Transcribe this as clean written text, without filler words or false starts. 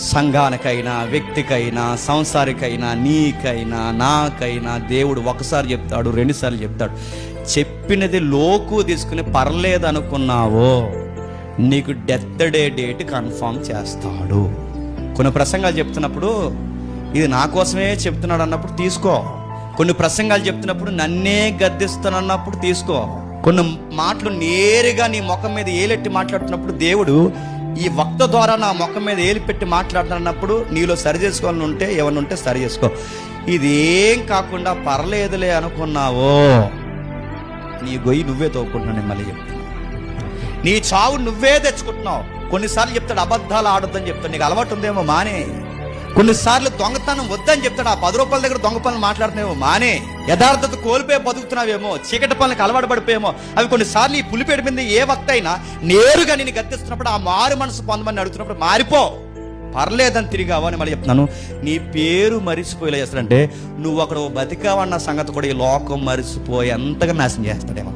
సంఘానికైనా, వ్యక్తికైనా, సంసారికైనా, నీకైనా, నాకైనా దేవుడు ఒకసారి చెప్తాడు, రెండుసార్లు చెప్తాడు. చెప్పినది లోకు తీసుకుని పర్లేదు అనుకున్నావో నీకు డెత్ డేట్ కన్ఫర్మ్ చేస్తాడు. కొన్ని ప్రసంగాలు చెప్తున్నప్పుడు ఇది నా కోసమే చెప్తున్నాడు అన్నప్పుడు తీసుకో. కొన్ని ప్రసంగాలు చెప్తున్నప్పుడు నన్నే గద్దిస్తానన్నప్పుడు తీసుకో. కొన్ని మాటలు నేరుగా నీ ముఖం మీద ఏలెట్టి మాట్లాడుతున్నప్పుడు దేవుడు ఈ వక్త ద్వారా నా ముఖం మీద ఏలి పెట్టి మాట్లాడుతున్నప్పుడు నీలో సరి చేసుకోవాలని ఉంటే ఏమన్నా ఉంటే సరి చేసుకో. ఇదేం కాకుండా పర్లేదులే అనుకున్నావో నీ గొయ్యి నువ్వే తోకుంటున్నావు. నేను మళ్ళీ చెప్తున్నా, నీ చావు నువ్వే తెచ్చుకుంటున్నావు. కొన్నిసార్లు చెప్తాడు అబద్ధాలు ఆడొద్దని చెప్తాడు, నీకు అలవాటు ఉందేమో మానే. కొన్నిసార్లు దొంగతనం వద్దని చెప్తాడు, ఆ 10 రూపాయల దగ్గర దొంగ పనులు మాట్లాడుతున్నావేమో మానే. యథార్థత కోల్పోయి బతుకుతున్నావేమో, చీకటి పనులకు అలవాటు పడిపోయేమో. అవి కొన్నిసార్లు ఈ పులిపేట మీద ఏ వక్త అయినా నేరుగా నేను గద్దిస్తున్నప్పుడు ఆ మారు మనసు పొందమని అడుగుతున్నప్పుడు మారిపో, పర్లేదని తిరిగావా అని మళ్ళీ చెప్తున్నాను. నీ పేరు మరిచిపోయేలా చేస్తాడంటే నువ్వు అక్కడ బతికావన్న సంగతి కూడా ఈ లోకం మరిచిపోయి ఎంతగా నాశనం చేస్తాడేమో.